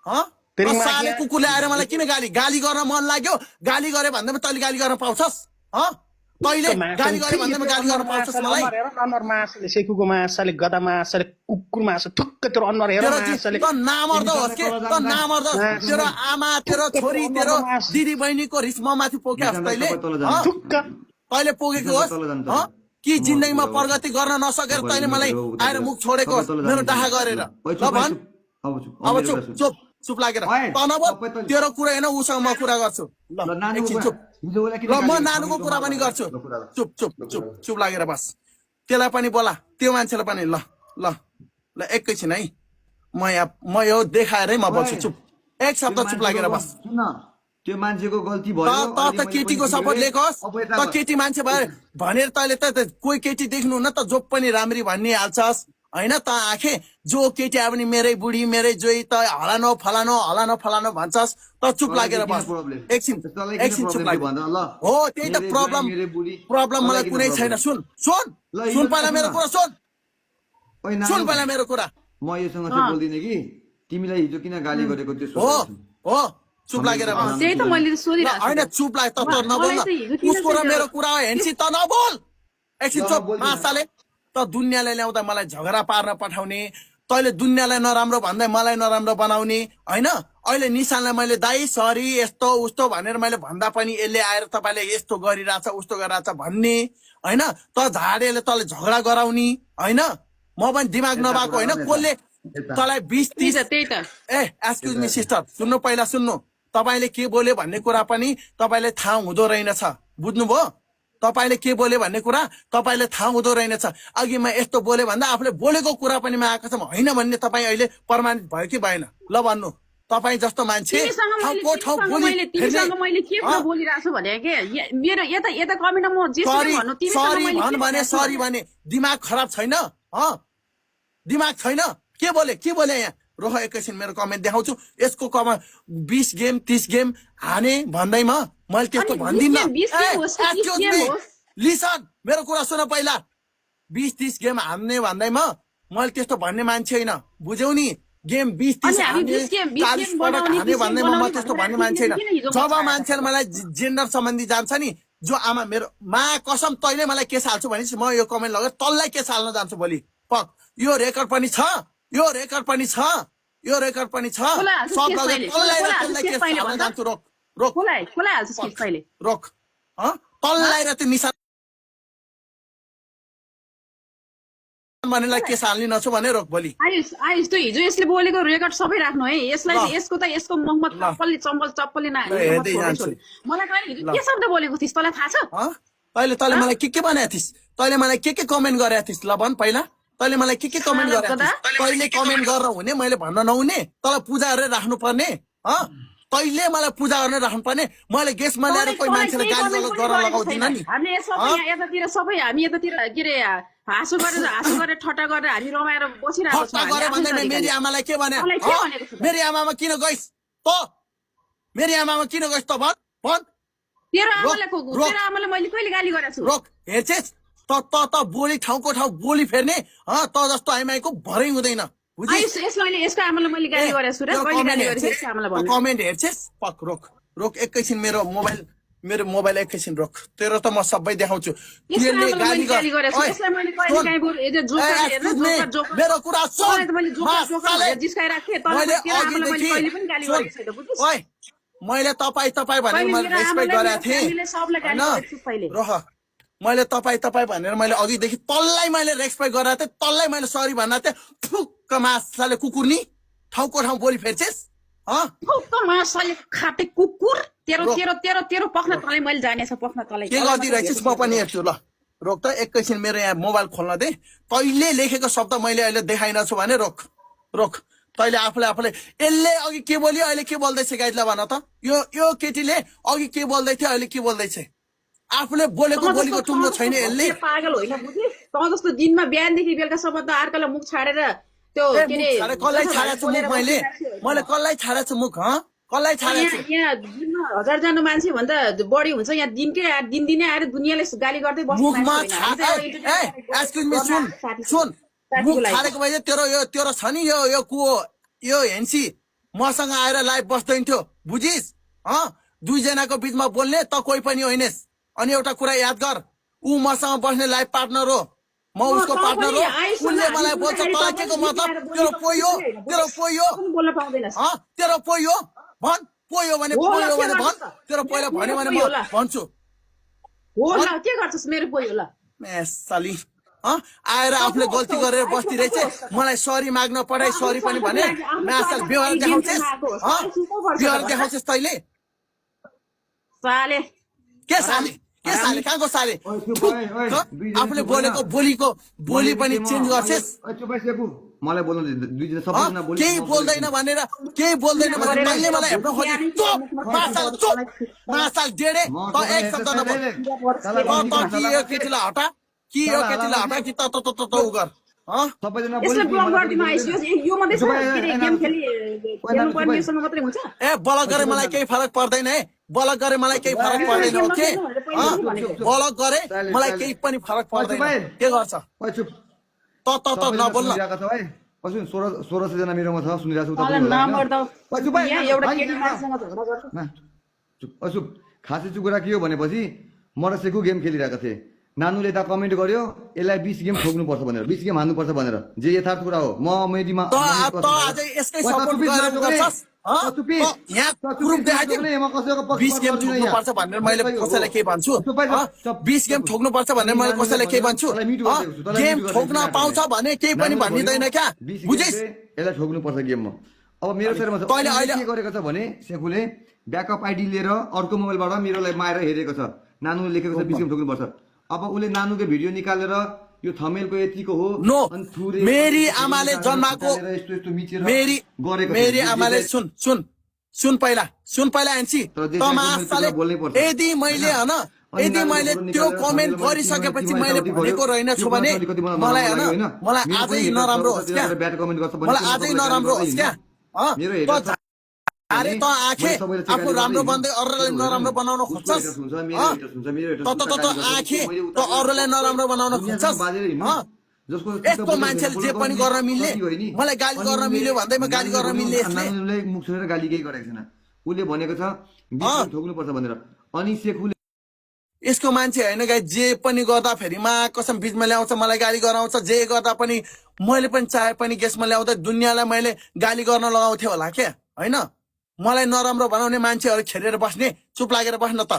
साले कुकुरले आएर मलाई किन गाली गर्न मन लाग्यो गाली गरे भन्दैमा तैँले गाली गर्न पाउँछस् तैँले गाली गरे भन्दैमा गाली गर्न पाउँछस् मलाई अनुहार मासले सेकुको मासले गदा मासले कुकुर मास ठुक्क तेरो अनुहार हेर मासले त नामर्दो होस् के त नामर्दो तेरो आमा तेरो छोरी तेरो दिदी बहिनीको रिस्मा माथि पोक्यास् तैँले ठुक्क तैँले पोकेको होस् कि जिन्दगीमा प्रगति गर्न नसकेर तैँले मलाई आएर मुख छोडेको होस् मेरो डाहा गरेर ल भन् अब चुप चुप लागेर त तेरो कुरा होइन उसँग म कुरा गर्छु ल म नानुको कुरा पनि गर्छु चुप चुप चुप चुप लागेर बस त्यसलाई पनि बोला त्यो मान्छेलाई पनि ल ल ल एकैछिन है म यो देखाएरै म बस्छु चुप एक शब्द चुप लागेर बस त्यो मान्छेको गल्ती भयो त केटीको सपोर्ट लिएकोस् त केटी मान्छे भयो भनेर तैँले त कोही केटी देख्नु न त जो पनि राम्री भन्ने हाल्छस् होइन त आखे जो केटी आयो भने मेरै बुढी मेरै जोई त हलानो फलानो भन्छस् त चुप लागेर बस एकछिन चुप लागेर हो त्यही त प्रब्लम मलाई कुनै छैन सुन पहिला मेरो कुरा सुन पहिला मेरो कुरा म योसँग चाहिँ बोल्दिनँ कि तिमीलाई हिजो किन गाली गरेको त्यो हो चुप लागेर त्यही त मैले सोधिरहेको होइन चुप लाग त नबोल उसको र मेरो कुरा हेर्छि त नबोल एकछिन चुप मासाले त दुनियाँले ल्याउँदा मलाई झगडा पार्न पठाउने तैँले दुनियाँलाई नराम्रो भन्दै मलाई नराम्रो बनाउने होइन अहिले निशानलाई मैले दाइ सरी यस्तो उस्तो भनेर मैले भन्दा पनि यसले आएर तपाईँले यस्तो गरिरहेछ उस्तो गरिरहेछ भन्ने होइन त झाडेले तँले झगडा गराउने होइन म पनि दिमाग नभएको होइन कसले तँलाई 20-30 एक्सक्युज मी सिस्टर सुन्नु पहिला सुन्नु तपाईँले के बोल्यो भन्ने कुरा पनि तपाईँले थाहा हुँदो रहेनछ बुझ्नुभयो तपाईँले के बोल्यो भन्ने कुरा तपाईँले थाहा हुँदो रहेनछ अघि म यस्तो बोले भन्दा आफूले बोलेको कुरा पनि म आएको छ होइन भन्ने तपाईँ अहिले प्रमाणित भयो कि भएन ल भन्नु तपाईँ जस्तो मान्छे सरी भने दिमाग खराब छैन दिमाग छैन के बोले यहाँ रोह एकैछिन मेरो कमेन्ट देखाउँछु यसको 20 गेम 30 गेम हाने भन्दैमा मैले त्यस्तो भन्दिनँ लिसन मेरो कुरा सुन पहिला 20-30 गेम हान्ने भन्दैमा मैले त्यस्तो भन्ने मान्छे होइन बुझ्यौ नि गेम 20-30 40 पटक हाने भन्दैमा म त्यस्तो भन्ने मान्छे होइन जब मान्छेले मलाई जेन्डर सम्बन्धी जान्छ नि जो आमा मेरो मा कसम तैँले मलाई केस हाल्छु भनेपछि म यो कमेन्ट लगेर तँलाई केस हाल्न जान्छु भोलि पक यो रेकर्ड पनि छ सब तँलाई केस हाल्न जान्छु रोक तल्लाई र त्यो निशान भनेलाई केस हाल्ने नछु भने रोक भोलि आयुष त हिजो यसले बोलेको रेकर्ड सबै राख्नु है यसलाई यसको त यसको मुखमा चप्पलले मलाई के शब्द बोलेको थिइस् तँलाई थाहा छ तैँले मलाई के भनेको थिइस् तैँले मलाई के कमेन्ट गरेको थिइस् ल भन् पहिला तैँले मलाई के कमेन्ट गरेको थिइस् तैँले कमेन्ट गरेर हुने मैले भन्न नहुने तँलाई पूजा गरेर राख्नुपर्ने तैँले मलाई पूजा गर्न राख्नुपर्ने मैले गेस्टमा ल्याएर कोही मान्छेलाई गाली गर्न लगाउँदिन नि यतातिर सबै हामी यतातिर के अरे हाँसो गरेर ठट्टा गरेर हामी रमाएर बसिरहेको छौँ मेरी आमालाई के भने मेरी आमामा किन गइस् त भन् तेरो आमालाई मैले कहिले गाली गरेको छु रोक हेर्छेस् त बोली ठाउँको ठाउँ बोली फेर्ने त जस्तो आइमाईको भरै हुँदैन यसको आमालाई मैले गाली गरेको छु र कहिले गाली गरेको यसको आमालाई भन्नु कमेन्ट हेर्छेस् पक रोक एकैछिन मेरो मोबाइल एकैछिन रोक तेरो त म सबै देखाउँछु मेरो कुरा मैले तपाईँ भनेर मैले रेस्पेक्ट गरेको थिएँ मैले तपाईँ भनेर मैले अघिदेखि तल्लाई मैले रेस्पेक्ट गरेको थिएँ तल्लाई मैले सरी भन्दा थिएँ फुक्क मासाले कुकुर नि ठाउँको ठाउँ बोली फेर्छेस् मासाले खाटे कुकुर तेरो पख्न तँलाई मैले जानेछ पख्न तँलाई के गरिरहेछस् म पनि हेर्छु ल रोक त एकैछिन मेरो यहाँ मोबाइल खोल्न दे तैँले लेखेको शब्द मैले अहिले देखाइन छु भने रोक तैँले आफूले यसले अघि के बोल्यो अहिले के बोल्दैछ गाइडलाई भन त यो केटीले अघि के बोल्दै थियो अहिले के बोल्दैछ आफूले बोलेको टुङ्गो छैन यसले पागल होइन बुझिस् तँ जस्तो दिनमा बिहानदेखि बेलुकासम्म त अर्कालाई मुख छाडेर त्यो के अरे कसलाई छाडेको छु मुख मैले कसलाई छाडेको छु मुख कसलाई छाडेको छु यहाँ दिनमा 1000 जना मान्छे भन्दा बढी हुन्छ यहाँ दिनै आएर दुनियाँले गाली गर्दै बस्छ मुखमा एक्सक्युज मी सुन मुख छाडेको भए तेरो छ नि यो हेन्सी मसँग आएर लाइभ बस्दैन थियो बुझिस् दुईजनाको बिचमा बोल्ने त कोही पनि होइनेस् अनि एउटा कुरा याद गर ऊ मसँग बस्ने लाइभ पार्टनर हो म उसको पार्टनर हो उसले मलाई बोल्छ तँलाई के को मतलब तेरो पोइ हो तेरो पोइ हो बोल्न पाउँदैनस् तेरो पोइ हो भन पोइ हो भने भन तेरो पहिला भन्यो भने म भन्छु हो ल के गर्छस् मेरो पोइ हो ल साली आएर आफूले गल्ती गरेर बस्ती रहेछ मलाई सरी माग्न पठाइ सरी पनि भने म्यासल व्यवहार देखाउँछस् व्यवहार देखाउँछस् तैँले साले के साले कहाँको साले आफूले बोलेको बोली पनि चेन्ज गर्छस् मलाई बोल्नु दुईजना सबैजना बोल्नु केही बोल्दैन भनेर तैँले मलाई हेप्न खोजे मासाल डेढे त एक शब्द नबोल त कि यो केटीलाई हटा कि उ गर सबैजना यसले ब्लक गर्दिन आइसियो यो मात्रै छ गेम खेली खेल्नु पर्नेसँग मात्रै हुन्छ ए ब्लक गरे मलाई केही फरक पर्दैन है ब्लक गरे मलाई केही फरक पर्दैन ओके ब्लक गरे मलाई केही पनि फरक पर्दैन के गर्छ त नबोल्न सुन 1600 जना मेरोमा छ सुनिरहेको छु खासै चाहिँ कुरा के हो भनेपछि म र सेकु गेम खेलिरहेको थिएँ नानुले त कमेन्ट गर्यो यसलाई 20 गेम ठोक्नुपर्छ भनेर 20 गेम हान्नुपर्छ भनेर जे यथार्थ कुरा हो म मेडीमा मैले कसैलाई केही भन्छु 20 गेम ठोक्नुपर्छ भनेर मैले कसैलाई केही भन्छु गेम ठोक्न पाउँछ भने केही पनि भनिँदैन क्या बुझिस् यसलाई ठोक्नुपर्छ गेममा अब मेरो शरीरमा अहिले अहिले के गरेको छ भने सेकुले ब्याकअप आइडी लिएर अर्को मोबाइलबाट मेरोलाई मारेर हेरेको छ नानुले लेखेको छ 20 गेम ठोक्नुपर्छ अब उसले नानुको भिडियो निकालेर यो थमेलको यतिको हो नो मेरी आमाले जन्माको मेरी आमाले सुन पहिला एन्सी यदि मैले त्यो कमेन्ट गरिसकेपछि मैले भनेको रहेनछु भने मलाई आजै नराम्रो होस् क्या मलाई आजै नराम्रो होस् क्या अरे त आँखे आफू राम्रो बन्दै अरूलाई नराम्रो बनाउन खोज्छस् आँखे त अरूलाई नराम्रो बनाउन खोज्छस् यस्तो मान्छेले जे पनि गर्न मिल्ने मलाई गाली गर्न मिल्यो भन्दैमा गाली गर्न मिल्ने यसले मुख छोडेर गाली केही गरेको छैन उसले भनेको छ ठोक्नुपर्छ भनेर अनि सेखुले यसको मान्छे होइन गाई जे पनि गर्दा फेरिमा कसम बिचमा ल्याउँछ मलाई गाली गराउँछ जे गर्दा पनि मैले पनि चाहे पनि गेसमा ल्याउँदा दुनियाँलाई मैले गाली गर्न लगाउँथे होला क्या होइन मलाई नराम्रो बनाउने मान्छेहरू खेरेर बस्ने चुप लागेर बस्न त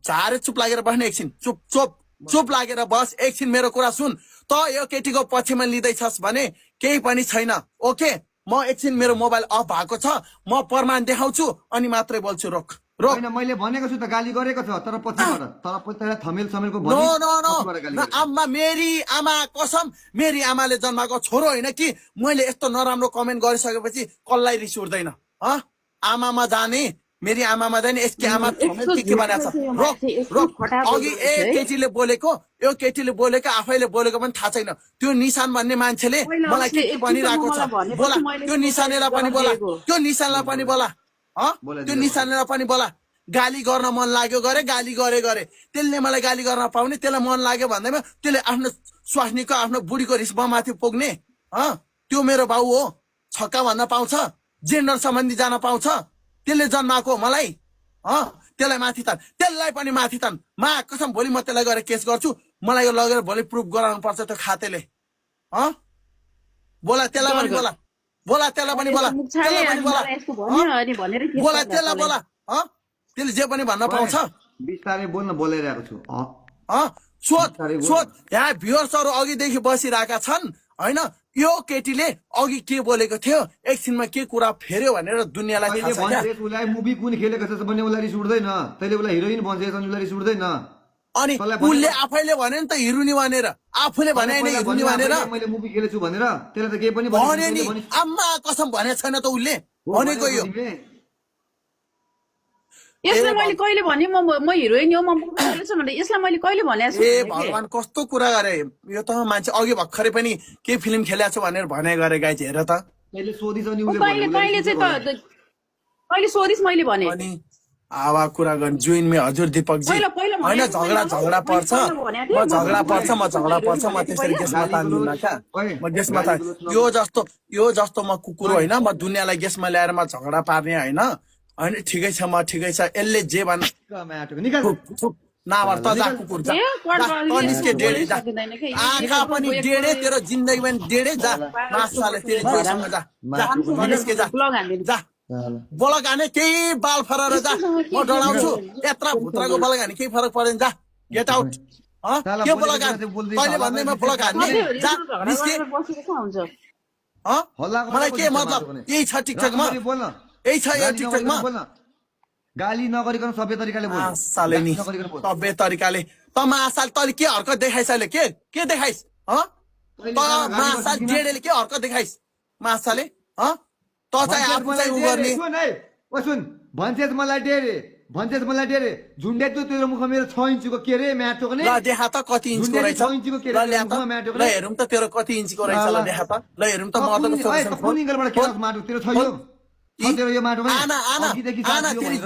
झारे चुप लागेर बस्ने एकछिन चुप लागेर बस एकछिन मेरो कुरा सुन त यो केटीको पक्षमा लिँदैछस् भने केही पनि छैन ओके म एकछिन मेरो मोबाइल अफ भएको छ म प्रमाण देखाउँछु अनि मात्रै बोल्छु रोक होइन मैले भनेको छु त गाली गरेको छ तर पछिबाट थमेल समेलको आमा मेरी आमा कसम मेरी आमाले जन्माको छोरो होइन कि मैले यस्तो नराम्रो कमेन्ट गरिसकेपछि कसलाई रिस उठ्दैन आमामा जाने मेरी आमामा जाने यसकी आमा के भनेको छ रोक अघि केटीले बोलेको यो केटीले बोलेको आफैले बोलेको पनि थाहा छैन त्यो निशान भन्ने मान्छेले मलाई के भनिरहेको छ बोला त्यो निशानेलाई पनि बोला त्यो निशानलाई पनि बोला त्यो निशानेलाई पनि बोला गाली गर्न मन लाग्यो गाली गरे त्यसले मलाई गाली गर्न पाउने त्यसलाई मन लाग्यो भन्दैमा त्यसले आफ्नो स्वास्नीको आफ्नो बुढीको रिसमा माथि पुग्ने त्यो मेरो बाउ हो छक्का भन्न पाउँछ जेन्डर सम्बन्धी जान पाउँछ त्यसले जन्माएको मलाई त्यसलाई माथि तान त्यसलाई पनि माथि तान मा कसम भोलि म त्यसलाई गएर केस गर्छु मलाई यो लगेर भोलि प्रुफ गराउनु पर्छ त्यो खातेले बोला त्यसलाई पनि बोला त्यसलाई पनि बोला त्यसले जे पनि भन्न पाउँछ बिस्तारै बोल्न बोलाइरहेको छु सोध यहाँ भ्युअर्सहरू अघिदेखि बसिरहेका छन् होइन यो केटीले अघि के बोलेको थियो एकछिनमा के कुरा फेर्यो भनेर दुनियाँलाई उसलाई मुभी कुन खेलेको छ भने उसलाई रिस उठ्दैन तैँले उसलाई हिरोइन भन्छस् अनि उसलाई रिस उठ्दैन अनि उसले आफैले भने नि त हिरोनी भनेर आफूले भने नि हिरोनी भनेर मैले मुभी खेलेछु भनेर त्यसले त केही पनि भने नि आम्मा कसम भनेको छैन त उसले भनेको यो यसलाई मैले कहिले भने म हिरोइन हो म खेलेछु भने यसलाई मैले कहिले भनेको छु ए भगवान कस्तो कुरा गरे यो त मान्छे अघि भर्खरै पनि के फिल्म खेलेको छु भनेर भने गरे गाइज हेर त मैले सोधिस अनि उसले कहिले चाहिँ त कहिले सोधिस मैले भने आवा कुरा गर्नु जुइनमे हजुर दीपकजी पहिला होइन झगडा पर्छ म झगडा पर्छ म त्यसरी गेसमा तान्दिनँ क्या म गेसमा यो जस्तो म कुकुर होइन म दुनियाँलाई गेसमा ल्याएर म झगडा पार्ने होइन होइन ठिकै छ यसले जे भन् नाभर त जा कुकुर जा निस्के डेढे जा आँखा पनि डेढे तेरो जिन्दगी पनि डेढे जा मासाले तेरो जोइसँग जा निस्के जा बलक हाने केही बाल फराएर जा म डराउँछु यत्रा भुत्राको बलक हाने केही फरक पर्दैन जा गेट आउट के बलक हान तैँले भन्दैमा बलक हान्ने जा निस्के मलाई के मतलब यही छ टिकटकमा यही छ यो टिकटकमा गाली नगरिकन सभ्य तरिकाले बोल साले नि सभ्य तरिकाले त महासाल तैँले के हरकत देखाइस् अहिले के देखाइस् त महासाल डेढेले के हरकत देखाइस् महासाले त चाहिँ आफू चाहिँ उ गर्ने सुन भन्छेस् मलाई डेरे झुन्डे तेरो मुख मेरो 6 इन्चको के रे म्याटो ल देखा त कति इन्चको रहेछ ल हेरौँ त तेरो कति इन्चको रहेछ ल देखा त ल हेरौँ त मदनको छोरासँग कुन एंगलबाट के माटो तेरो छ यो आना तेरी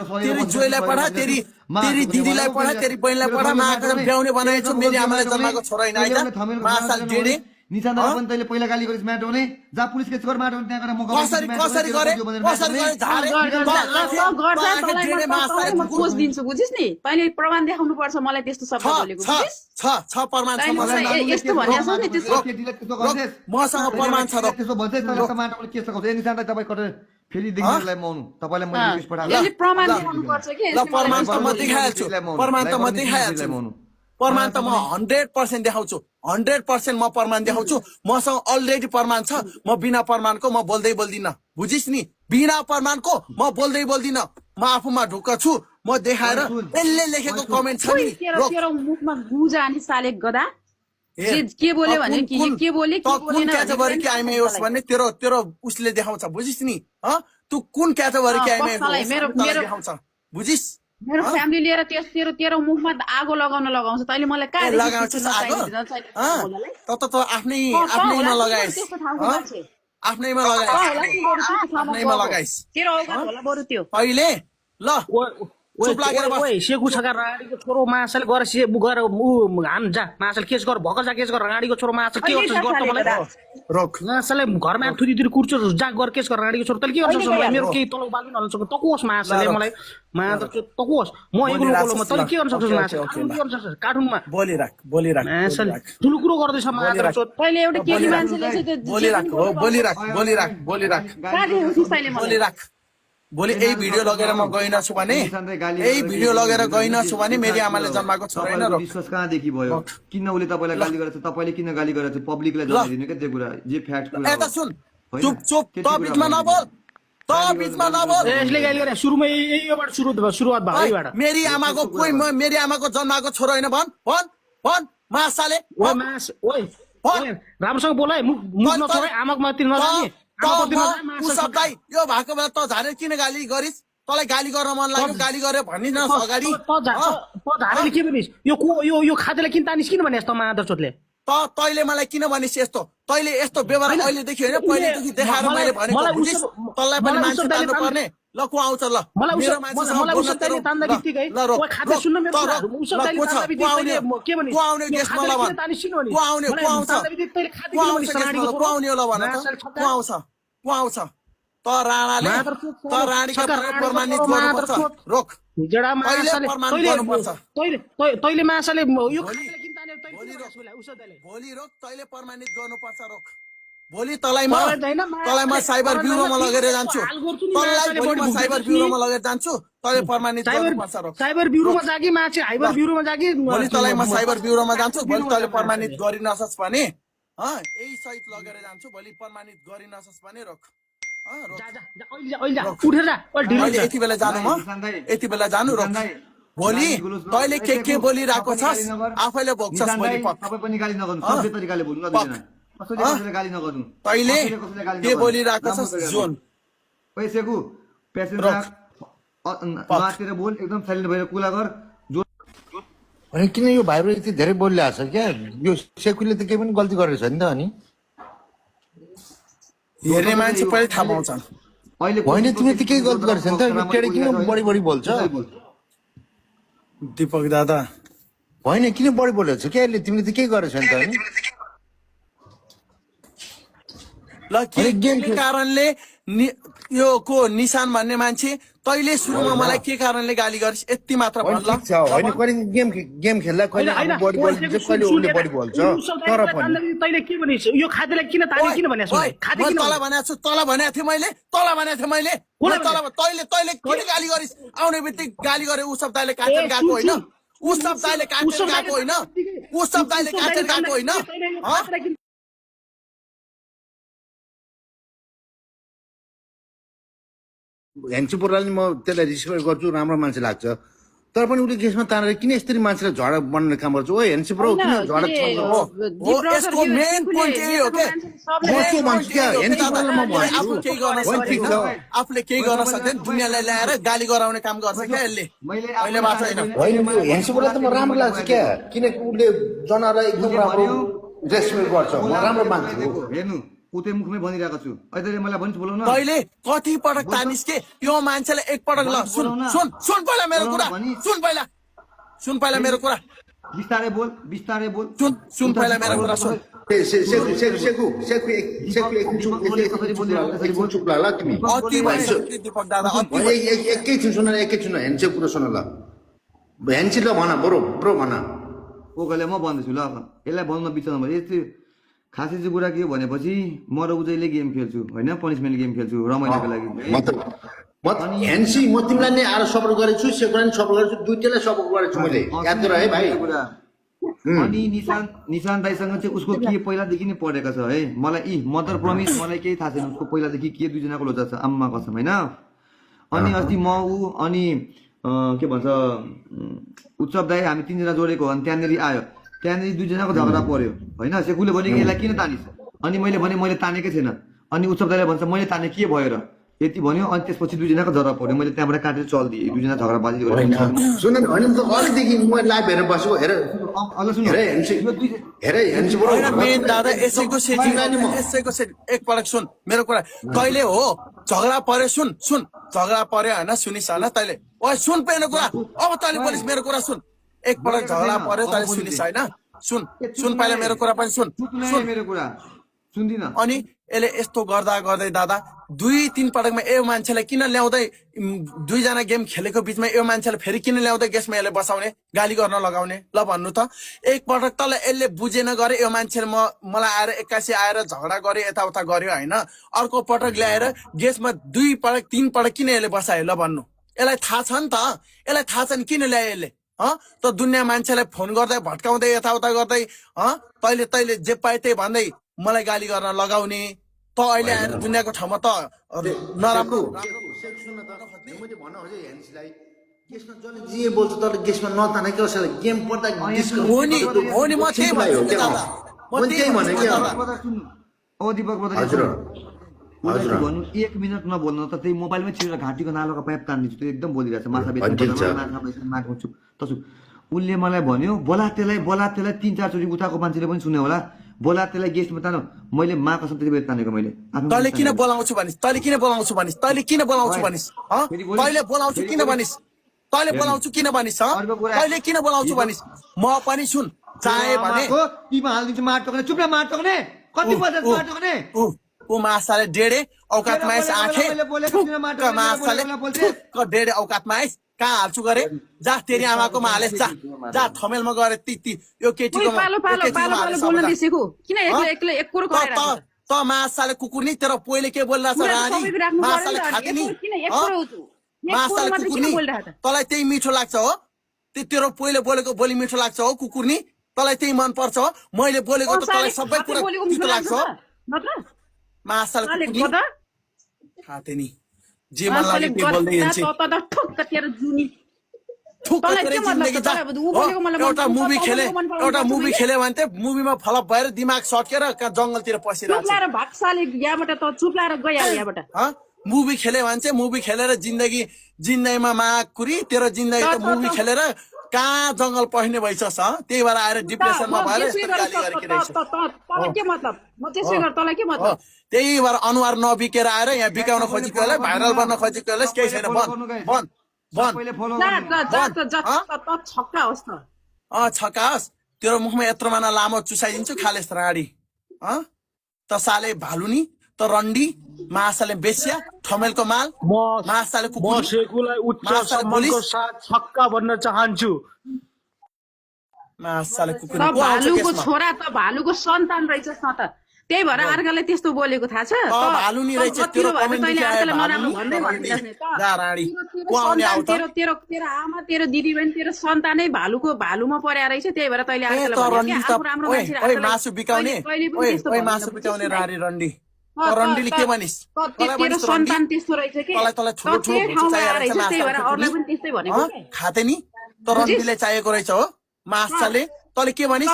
जोइलाई पढा तेरी दिदीलाई पढा तेरी बहिनीलाई पढा माका ब्याउने बनाएछु मेरी आमाले जन्माको छोरा हैन आइता मासाल डेढे निशान्दा पनि तैले पहिला गाली गरिस् म्याटो भने जा पुलिस केस गर म्याटो त्यहाँ गएर म कसरी गरे झारे कोस दिन्छु बुझिस् नि तैले प्रमाण देखाउनु पर्छ मलाई त्यस्तो शब्द बोलेको बुझिस् छ प्रमाण छ यस्तो भनियास् नि त्यस्तो मसँग प्रमाण छ र त्यसो भन्छ तैले त माटोले केस लगाउँछ ए निशान्दा तपाई कतै फेरि देखिनलाई मौनु तपाईलाई मैले रिक्वेस्ट पठाएको यसले प्रमाण देखाउनु पर्छ के ल प्रमाण त म देखाइहाल्छु प्रमाण त म 100% देखाउँछु 100% म प्रमाण देखाउँछु मसँग अलरेडी प्रमाण छ म बिना प्रमाणको म बोल्दै बोल्दिन बुझिस् नि बिना प्रमाणको म बोल्दै बोल्दिन म आफूमा ढुक्क छु म देखाएर यसले लेखेको कमेन्ट छ नि तेरो मुखमा गुजा अनि साले गदा के बोल्यो भने के बोले के कुन क्याटेगोरी कि आइमे होस् भन्ने तेरो उसले देखाउँछ बुझिस् नि तँ कुन क्याटेगोरी कि आइमे देखाउँछ बुझिस् मेरो फ्यामिली लिएर तेरो मुखमा आगो लगाउँछ तैले मलाई का लगाउँछस् आगो त आफ्नैमा लगाइस् आफ्नैमा लगाइस् तेरो औकात होला बरु त्यो अहिले ल चुप लागेर बस सेकु छका राडीको छोरो माछाले गएर हान जा माछाले केस गर भकर जा केस गर राडीको छोरो माछा के गर्छ गर्छ मलाई रोक माछाले घरमा थुरी कुर्छ जा गर केस गर राडीको छोरो तले के गर्छ मलाई मेरो केही तल बाल्नु नल्छ तकोस माछाले मलाई माछा तकोस म एगुलो कोलो म तले के गर्न सक्छु माछा के गर्न सक्छ कार्टुनमा बोलिराख माछाले ठुलो कुरो गर्दैछ माछा पहिले एउटा केटी मान्छेले चाहिँ बोलिराख भोलि यही भिडियो लगेर म गइनछु भने मेरी आमाले जन्माको छोरा हैन विश्वास कहाँदेखि भयो किन उले तपाईलाई गाली गरेछ तपाईले किन गाली गरेछ पब्लिकलाई जनाइदिनु के त्यो कुरा जे फ्याक्ट कुरा एता सुन चुप त बीचमा नबोल यसले गाली गरे सुरुमा यहीबाट सुरुवात भयो यहीबाट मेरी आमाको जन्माको छोरा हैन भन मासाले राम्रोसँग बोल है मुख नछोडे आमाको माथि नजाने यो भएको बेला त झारे किन गाली गरिस् तँलाई गाली गर्न मन लाग्यो गाली गरे भनिस् न अगाडि झारेले के भनिस् यो खाद्यलाई किन तानिस् किन भनेस् त मादरचोदले तैले मलाई किन भनिस् यस्तो तैले यस्तो व्यवहार अहिले देखि होइन पहिलेदेखि देखाएर मैले भनेको बुझिस् तँलाई पनि मान्छे तान्नु पर्ने ल को आउँछ ल मेरो मान्छेसँग बोल्न तेरो ल रोक आउने गेस्टमा ल भन को आउने होला भन को आउँछ त राणाले त रानीको प्रमाणित गर्नुपर्छ रोक तैले माछाले भोलि रोक तैले प्रमाणित गर्नुपर्छ रोक भोलि तँलाई म साइबर ब्युरोमा लगेर जान्छु तँलाई प्रमाणित गर्नुपर्छ रोक साइबर ब्युरोमा जागी माछे हाइबर ब्युरोमा जागी भोलि तँलाई म साइबर ब्युरोमा जान्छु भोलि तँले प्रमाणित गरिनसस् भने यही सहित लगेर जान्छु भोलि प्रमाणित गरिनसस् भने रोक यति बेला जानु रोक भोलि तैले के बोलिरहेको छस् आफैले भोग्छस् भोलि तपाईँ पनि गाली नगर्नु सबै तरिकाले बोल्नु कसैले गाली नगर्नु तैले के बोलिरहेको छस् जोन पैसेको प्यासेन्जर नाचेर बोल एकदम साइलेन्ट भएर कुरा गर अनि किन यो भाइरो यति धेरै बोलिरहेको छ क्या यो सेकुले त केही पनि गल्ती गरेछ नि त अनि हेर्ने मान्छे पहिले थाहा पाउँछ अहिले होइन तिमीले त केही गल्ती गरेछ नि त यो केटा किन बढी बढी बोल्छ दीपक दादा होइन किन बढी बोलेको छ क्या यसले तिमीले त केही गरेछ नि त अनि ल के कारणले यो को निशान भन्ने मान्छे तैले सुरुमा मलाई के कारणले गाली गरिस् यति मात्र भन् ल होइन कहिले गेम खेल्दा कहिले होइन, बढी बोल्छ कहिले उसले बढी बोल्छ तर पनि तैँले के भनिस् यो खाद्यलाई किन ताने किन भनेको ओइ, खाद्य म किन तल भनेको छु तल भनेको थिएँ मैले तैले किन गाली गरिस् आउने बित्तिकै गाली गरे उसब दाइले काटेर गएको होइन उसब दाइले काटेर गएको होइन उसब दाइले काटेर गएको होइन हँ? हेन्सी बोराले म त्यसलाई रिस्पेक्ट गर्छु राम्रो मान्छे लाग्छ तर पनि उसले गेसमा तानेर किन यसरी मान्छेलाई झगडा बनाउने काम गर्छ ओ हेन्सी ब्रो किन झगडा हो यसको मेन पोइन्ट यही हो के म के भन्छु क्या हेन्सी बोराले म भन्छु आफूले केही गर्न सक्दैन दुनियाँलाई ल्याएर गाली गराउने काम गर्छ क्या यसले अहिले बाटो होइन होइन यो हेन्सी बोराले त म राम्रो लाग्छ क्या किनकि उसले जनालाई एकदम राम्रो रेस्पेक्ट गर्छ म राम्रो मान्छु हेर्नु उतै मुखमै भनिरहेको छु अहिले मलाई भनिस् बोलाउन तैले कति पटक तानिस् के यो मान्छेले एकपटक ल सुन पहिला मेरो कुरा सुन पहिला मेरो कुरा बिस्तारै बोल सुन पहिला मेरो कुरा सुन चुप ल तिमी अति भयो दीपक दादा अति एकैछिन सुन हेन्सीको कुरा सुन ल हेन्सी ल भन ब्रो भन ओकले म भन्दैछु ल यसलाई भन्नु बिचमा यस्तो खासै चाहिँ कुरा के हो भनेपछि म र उजैले गेम खेल्छु होइन पनिसमेन्ट गेम खेल्छु रमाइलोको लागि हेन्सी म तिमीलाई नै आएर सपोर्ट गरेको छु सेकुरा नि सपोर्ट गरेको छु दुईटैलाई सपोर्ट गरेको छु मैले याद गर है भाइ अनि निशान दाइसँग चाहिँ उसको के पहिलादेखि नै पढेको छ है मलाई मदर प्रमिस मलाई केही थाहा छैन उसको पहिलादेखि के दुईजनाको लोचा छ आम्मा कसम होइन अनि अस्ति म ऊ अनि के भन्छ उत्सव दाई हामी तिनजना जोडेको अनि त्यहाँनिर आयो त्यहाँनिर दुईजनाको झगडा पर्यो होइन सेकुले भने यसलाई किन तानिस् अनि मैले भने मैले तानेकै छैन अनि उत्सव दाइले भन्छ मैले ताने के भयो र यति भन्यो अनि त्यसपछि दुईजनाको झगडा पर्यो मैले त्यहाँबाट काटेर चलिदिएँ दुईजना झगडा बाजी सुन होइन त अलिकदेखि म लाइभ हेरेर बसेको मेन दादा यसैको सेटिङ एकपटक सुन मेरो कुरा तैले हो झगडा पर्यो सुन झगडा पर्यो होइन सुनिस् होइन तैले ओ सुन पेनो कुरा अब तैले बोलिस् मेरो कुरा सुन एकपटक झगडा पर्यो तैले सुनिस् होइन सुन पहिला मेरो कुरा पनि सुन मेरो कुरा सुन्दिन अनि यसले यस्तो गर्दा गर्दै दादा 2-3 पटकमा यो मान्छेलाई किन ल्याउँदै दुईजना गेम खेलेको बिचमा यो मान्छेलाई फेरि किन ल्याउँदै गेसमा यसले बसाउने गाली गर्न लगाउने ल भन्नु त एकपटक तल यसले बुझेन गरे यो मान्छेले मलाई आएर 81 आएर झगडा गर्यो यताउता गर्यो होइन अर्को पटक ल्याएर गेसमा 2 पटक 3 पटक किन यसले बसायो ल भन्नु यसलाई थाहा छ नि त यसलाई थाहा छ नि किन ल्यायो यसले त दुनियाँ मान्छेलाई फोन गर्दै भट्काउँदै यताउता गर्दै तैले जे पाए त्यही भन्दै मलाई गाली गर्न लगाउने त अहिले आएर दुनियाँको ठाउँमा त नराम्रो जे बोल्छ तर गेसमा नताने के कसैलाई गेम पर्दा हो नि म त्यही भन्छु नि दादा म त्यही भने के ओ दीपक हजुर हजुर भन्नु 1 मिनेट नबोल्नु त त्यही मोबाइलमै छिरेर घाँटीको नालोको पाइप तान्दिन्छु त्यो एकदम बोलिरहेछ माछा बेच्नु तसु उसले मलाई भन्यो बोला त्यसलाई 3-4 चोटि उठाएको मान्छेले पनि सुन्यो होला बोला त्यसलाई गेस्टमा तानो मैले मा कसम त्यति बेला तानेको मैले तैले किन बोलाउँछु भनिस् तैले किन बोलाउँछु भनिस् तैले बोलाउँछु किन भनिस् तैले बोलाउँछु किन भनिस् तैले किन बोलाउँछु भनिस् म पनि सुन चाहे भने टीमा हाल्दिन्छु मार्टोकने चुप न मार्टोकने कति बजे मार्टोकने ऊ मासाले डेढे औकातमा आइस आखे मासाले डेढे औकातमा आइस कहाँ हाल्छु गरे जा तेरी आमाकोमा हालेस जा थमेलमा गरे ती यो केटीको त मासाले कुकुर नि तेरो पोइले के बोल्ला छ रानी मासाले खाके नि मासाले कुकुर नि तँलाई त्यही मिठो लाग्छ हो तेरो पोइले बोलेको बोली मिठो लाग्छ हो कुकुर नि तँलाई त्यही मन पर्छ हो मैले बोलेको त तँलाई सबै कुरा मिठो लाग्छ हो मासाले कुकुर नि खाते नि जे मन लाग्यो त्यो बोल्दै हिँड्छ एउटा मुभी खेल्यो भने त मुभीमा फलप भएर दिमाग सट्केर जंगलतिर पसिरहेको मुभी खेल्यो भने चाहिँ मुभी खेलेर जिन्दगीमा माग कुरी तेरो जिन्दगी त मुभी खेलेर कहाँ जङ्गल पस्ने भइसक्छ त्यही भएर आएर डिप्रेसनमा भएर यस्तो गाली गरेको रहेछ तँलाई के मतलब म त्यसै गर तँलाई के मतलब त्यही भएर अनुहार नबिकेर आएर यहाँ बिकाउन खोजेकोलाई भाइरल बन्न खोजेकोलाई केही छैन बन सबैले फलो छक्का होस् न छकास तेरो मुखमा यत्रो माना लामो चुसाइदिन्छु खालेस राडी त साले भालुनी त रन्डी मासाले बेस्या ठमेलको माल मासाले म सेकुलाई उच्च सम्मानको साथ छक्का भन्न चाहन्छु मासाले कुकुर त भालुको छोरा त भालुको सन्तान रहेछस् न त त्यही भएर अर्कालाई त्यस्तो बोलेको थाहा छ भालु नि रहेछ तेरो कमेन्ट तैँले लेखे अर्कालाई भालु नराम्रो भन्दै भनिरहेस् नि त जा राडी को आउने आउ त तेरो आमा तेरो दिदी बहिनी तेरो सन्तानै भालुमा पर्या रहेछ त्यही भएर तैँले ए त अर्कालाई रन्डी त राम्रो ओइ मान्छे ओइ मासु बिकाउने ओइ मासु बिकाउने राडी रन्डी त रन्डीले के भनिस् तेरो सन्तान त्यस्तो रहेछ कि तँलाई ठुलो ठुलो भुच्चा चाहिएको रहेछ त्यही भएर अरूलाई पनि त्यस्तै भनेको खाते नि त रन्डीले चाहिएको रहेछ हो मासाले तँले के भनिस्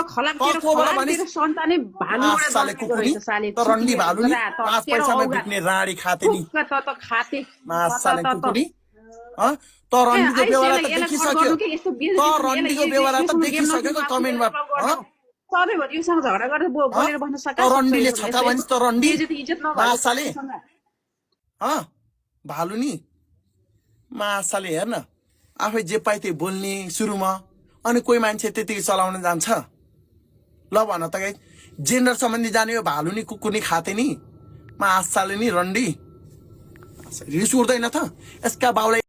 कोबाट भनिस् सन्तानै मासाले कुकुरी त रन्डी भालु नि 5 पैसामा बिक्ने राडी खाते नि खाते मासाले कुकुरी त रन्डीको व्यवहार त देखिसक्यो त रन्डीको व्यवहार त देखिसकेको कमेन्टमा सधैँभरि योसँग झगडा गरेर बोलेर बस्न सक्छ त रन्डीले छक्का भनिस् त रन्डी मासाले भालु नि मासाले हेर्न आफै जे पाइ त्यही बोल्ने सुरुमा अनि कोही मान्छे त्यतिकै चलाउन जान्छ ल भन त गाइस जेन्डर सम्बन्धी जाने यो भालु नि कुकुर नि खाते नि मासाले नि रन्डी रिस उठ्दैन त यसका बाउलाई